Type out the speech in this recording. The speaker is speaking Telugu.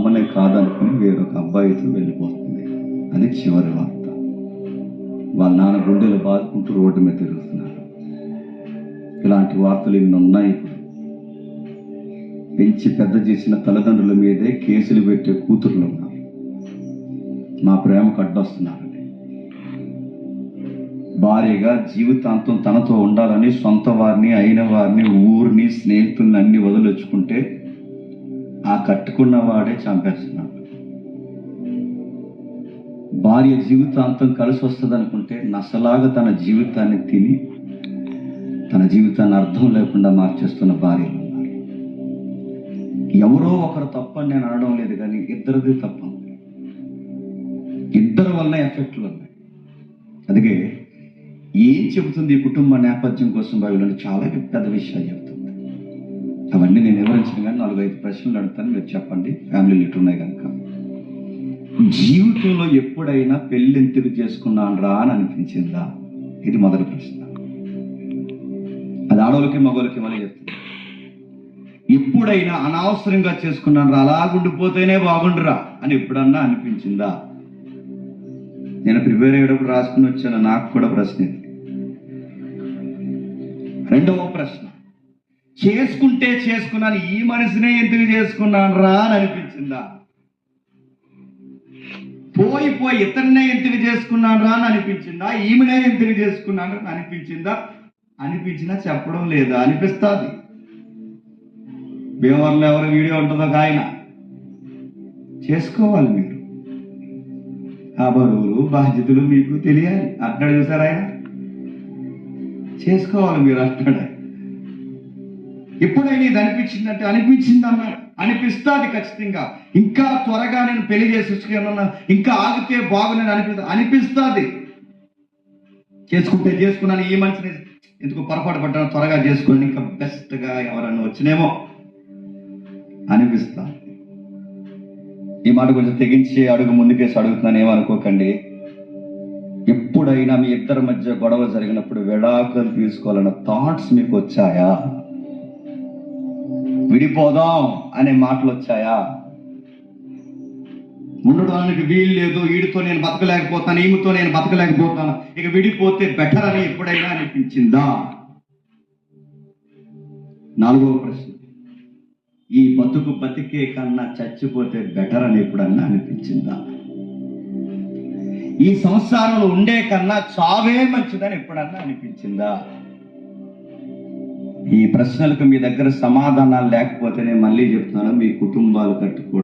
అమ్మనే కాదనుకుని వేరొక అబ్బాయితో వెళ్ళిపోతుంది. అది చివరి వార్త. వాళ్ళ నాన్న గుండెలు బాదుకుంటూ రోడ్డు మీద తిరుగుతున్నారు. ఇలాంటి వార్తలు ఇన్ని ఉన్నాయి. ఇప్పుడు పెంచి పెద్ద చేసిన తల్లిదండ్రుల మీదే కేసులు పెట్టే కూతుర్లు ఉన్నారు. మా ప్రేమకు అడ్డొస్తున్నారని, భార్యగా జీవితాంతం తనతో ఉండాలని సొంత వారిని, అయిన వారిని, ఊరిని, స్నేహితుల్ని అన్ని వదిలించుకుంటే ఆ కట్టుకున్న వాడే చంపేస్తున్నాడు. భార్య జీవితాంతం కలిసి వస్తుంది అనుకుంటే నసలాగా తన జీవితాన్ని తిని తన జీవితాన్ని అర్థం లేకుండా మార్చేస్తున్న భార్యలు ఉన్నారు. ఎవరో ఒకరు తప్పని నేను అనడం లేదు, కానీ ఇద్దరిది తప్ప. ఇద్దరి వల్ల ఎఫెక్ట్లు ఉన్నాయి. అందుకే ఏం చెబుతుంది ఈ కుటుంబ నేపథ్యం కోసం బైబిల్ చాలా పెద్ద విషయాలు చెబుతుంది. అవన్నీ నేను వివరించిన కానీ 4-5 ప్రశ్నలు అడుగుతాను, మీరు చెప్పండి. ఫ్యామిలీ లీటర్ ఉన్నాయి కనుక. జీవితంలో ఎప్పుడైనా పెళ్ళి ఎందుకు చేసుకున్నాను రా అని అనిపించిందా? ఇది మొదటి ప్రశ్న. అది ఆడవాళ్ళకి మగవాళ్ళకి మళ్ళీ చెప్తుంది. ఎప్పుడైనా అనవసరంగా చేసుకున్నాను రా, అలాగుండిపోతేనే బాగుండురా అని ఎప్పుడన్నా అనిపించిందా? నేను ప్రిపేర్ అయ్యేటప్పుడు రాసుకుని వచ్చాను, నాకు కూడా ప్రశ్న ఇది. రెండవ ప్రశ్న, చేసుకుంటే చేసుకున్నాను, ఈ మనిషినే ఎందుకు చేసుకున్నాను రా అని అనిపించిందా? పోయి ఇతన్నే ఎందుకు చేసుకున్నాను రా అని అనిపించిందా? ఈమెనే ఎందుకు చేసుకున్నాను అని అనిపించిందా? అనిపించినా చెప్పడం లేదా? అనిపిస్తుంది. భీమవరంలో ఎవరు వీడియో ఉంటుందో ఆయన చేసుకోవాలి. మీరు ఆ బరువులు బాధ్యతలు మీకు తెలియాలి. అంటాడు చూసారా ఆయన, చేసుకోవాలి మీరు అంటాడు. ఎప్పుడైనా ఇది అనిపించిందంటే అనిపించిందన్నా అనిపిస్తుంది ఖచ్చితంగా. ఇంకా త్వరగా నేను పెళ్లి చేసేసుకున్నా, ఇంకా ఆగితే బాగుందని అనిపిస్తుంది. చేసుకుంటే చేసుకున్నాను, ఈ మనిషిని ఎందుకు పొరపాటు పడ్డాను, త్వరగా చేసుకుని ఇంకా బెస్ట్గా ఎవరన్నా వచ్చినేమో అనిపిస్తా. ఈ మాట కొంచెం తెగించి అడుగు ముందుకేసి అడుగుతున్నాను, ఏమనుకోకండి. ఎప్పుడైనా మీ ఇద్దరి మధ్య గొడవ జరిగినప్పుడు విడాకులు తీసుకోవాలన్న థాట్స్ మీకు వచ్చాయా? విడిపోదాం అనే మాటలు వచ్చాయా? ఉండడానికి వీలు లేదు, వీడితో నేను బతకలేకపోతాను, ఈమెతో నేను బతకలేకపోతాను, ఇక విడిపోతే బెటర్ అని ఎప్పుడైనా అనిపించిందా? నాలుగవ ప్రశ్న, ఈ బతుకు బతికే కన్నా చచ్చిపోతే బెటర్ అని ఎప్పుడన్నా అనిపించిందా? ఈ సంసారంలో ఉండే కన్నా చావే మంచిదని ఎప్పుడన్నా అనిపించిందా? ఈ ప్రశ్నలకు మీ దగ్గర సమాధానాలు లేకపోతే నేను మళ్ళీ చెప్తున్నాను, మీ కుటుంబాలు కట్టుకో